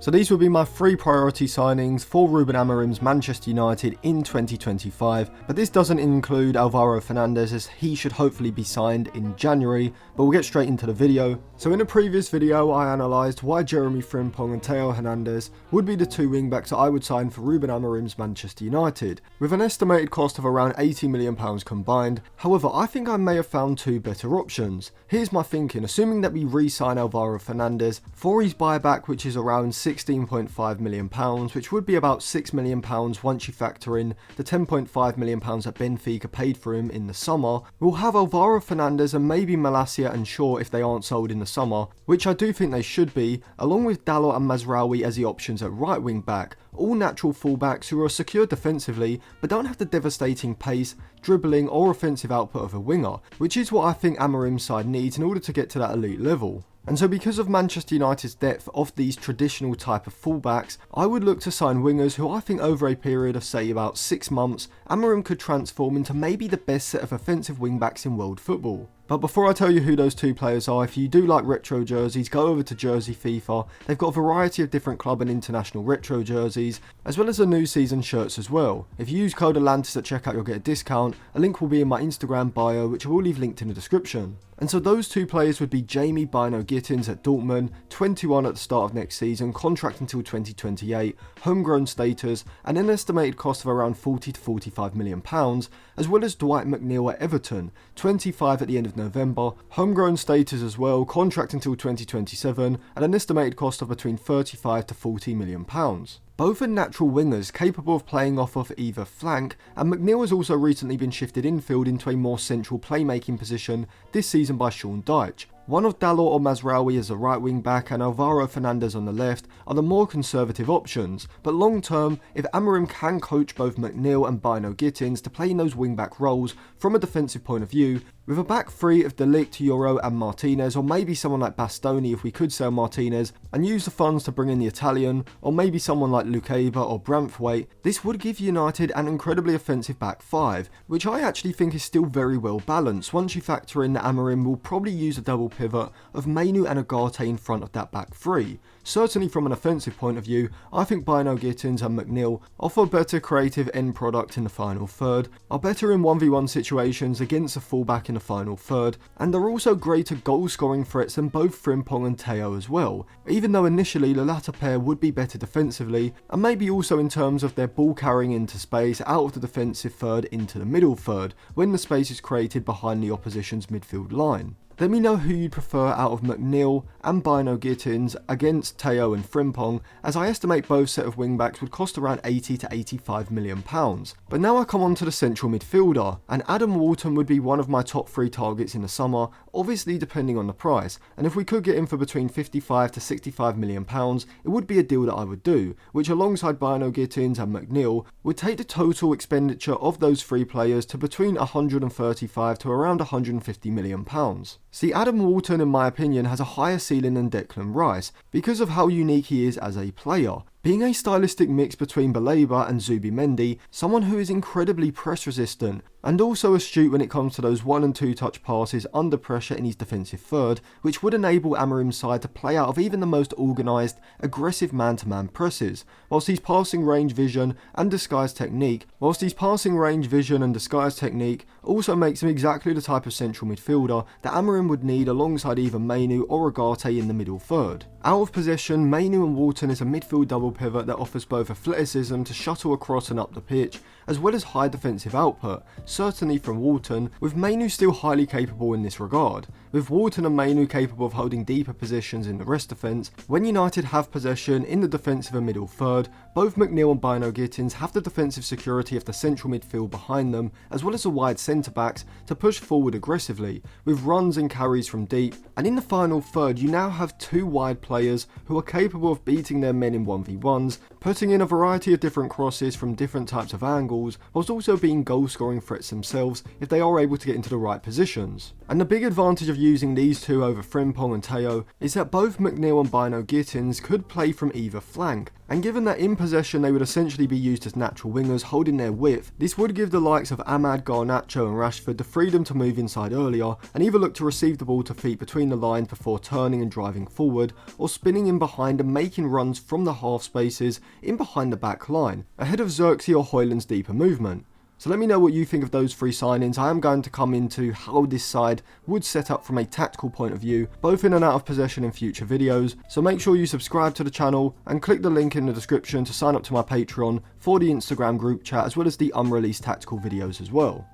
So these would be my 3 priority signings for Ruben Amorim's Manchester United in 2025, but this doesn't include Alvaro Fernandez as he should hopefully be signed in January, but we'll get straight into the video. So in a previous video I analysed why Jeremy Frimpong and Theo Hernandez would be the 2 wingbacks that I would sign for Ruben Amorim's Manchester United, with an estimated cost of around £80 million combined. However, I think I may have found 2 better options. Here's my thinking: assuming that we re-sign Alvaro Fernandez for his buyback, which is around £16.5 million, which would be about £6 million once you factor in the £10.5 million that Benfica paid for him in the summer. We'll have Alvaro Fernandez and maybe Malacia and Shaw if they aren't sold in the summer, which I do think they should be, along with Dalot and Mazraoui as the options at right wing back, all natural fullbacks who are secure defensively but don't have the devastating pace, dribbling or offensive output of a winger, which is what I think Amorim's side needs in order to get to that elite level. And so because of Manchester United's depth of these traditional type of fullbacks, I would look to sign wingers who I think over a period of say about 6 months, Amorim could transform into maybe the best set of offensive wingbacks in world football. But before I tell you who those 2 players are, if you do like retro jerseys, go over to Jersey FIFA. They've got a variety of different club and international retro jerseys, as well as the new season shirts as well. If you use code Atlantis at checkout, you'll get a discount. A link will be in my Instagram bio, which I will leave linked in the description. And so those 2 players would be Jamie Bino Gittins at Dortmund, 21 at the start of next season, contract until 2028, homegrown status, and an estimated cost of around £40 to £45 million, as well as Dwight McNeil at Everton, 25 at the end of November, homegrown status as well, contract until 2027, and an estimated cost of between £35 to £40 million. Both are natural wingers capable of playing off of either flank, and McNeil has also recently been shifted infield into a more central playmaking position this season by Sean Dyche. One of Dalot or Mazraoui as a right wing back and Alvaro Fernandez on the left are the more conservative options, but long term, if Amorim can coach both McNeil and Bino Gittins to play in those wing back roles from a defensive point of view, with a back 3 of De Ligt, Euro and Martinez, or maybe someone like Bastoni if we could sell Martinez and use the funds to bring in the Italian, or maybe someone like Lukeba or Branthwaite, this would give United an incredibly offensive back 5, which I actually think is still very well balanced once you factor in that Amorim will probably use a double pivot of Mainu and Ugarte in front of that back 3. Certainly from an offensive point of view, I think Bino Gittins and McNeil offer better creative end product in the final third, are better in 1v1 situations against a fullback in the final third, and are also greater goal scoring threats than both Frimpong and Theo as well, even though initially the latter pair would be better defensively, and maybe also in terms of their ball carrying into space out of the defensive third into the middle third, when the space is created behind the opposition's midfield line. Let me know who you'd prefer out of McNeil and Bino Gittins against Theo and Frimpong, as I estimate both set of wingbacks would cost around £80 to £85 million. But now I come on to the central midfielder, and Adam Walton would be one of my top 3 targets in the summer, obviously depending on the price, and if we could get him for between £55 to £65 million, it would be a deal that I would do, which alongside Bino Gittins and McNeil would take the total expenditure of those 3 players to between £135 to around £150 million. See, Adam Walton in my opinion has a higher ceiling than Declan Rice because of how unique he is as a player. Being a stylistic mix between Baleba and Zubimendi, someone who is incredibly press resistant and also astute when it comes to those 1 and 2 touch passes under pressure in his defensive third, which would enable Amorim's side to play out of even the most organised, aggressive man-to-man presses, whilst his passing range vision and disguise technique also makes him exactly the type of central midfielder that Amorim would need alongside either Mainu or Ugarte in the middle third. Out of possession, Mainu and Walton is a midfield double pivot that offers both athleticism to shuttle across and up the pitch, as well as high defensive output, certainly from Walton, with Mainu still highly capable in this regard. With Walton and Mainu capable of holding deeper positions in the rest defence, when United have possession in the defensive and middle third, both McNeil and Bino Gittins have the defensive security of the central midfield behind them, as well as the wide centre-backs to push forward aggressively, with runs and carries from deep, and in the final third you now have 2 wide players who are capable of beating their men in 1v1s, putting in a variety of different crosses from different types of angles, whilst also being goal scoring threats themselves if they are able to get into the right positions. And the big advantage of using these two over Frimpong and Teo is that both McNeil and Bino Gittins could play from either flank, and given that in possession they would essentially be used as natural wingers holding their width, this would give the likes of Ahmad, Garnacho and Rashford the freedom to move inside earlier and either look to receive the ball to feet between the lines before turning and driving forward, or spinning in behind and making runs from the half spaces in behind the back line, ahead of Xerxes or Højlund's deeper movement. So let me know what you think of those three signings. I am going to come into how this side would set up from a tactical point of view, both in and out of possession in future videos. So make sure you subscribe to the channel and click the link in the description to sign up to my Patreon for the Instagram group chat as well as the unreleased tactical videos as well.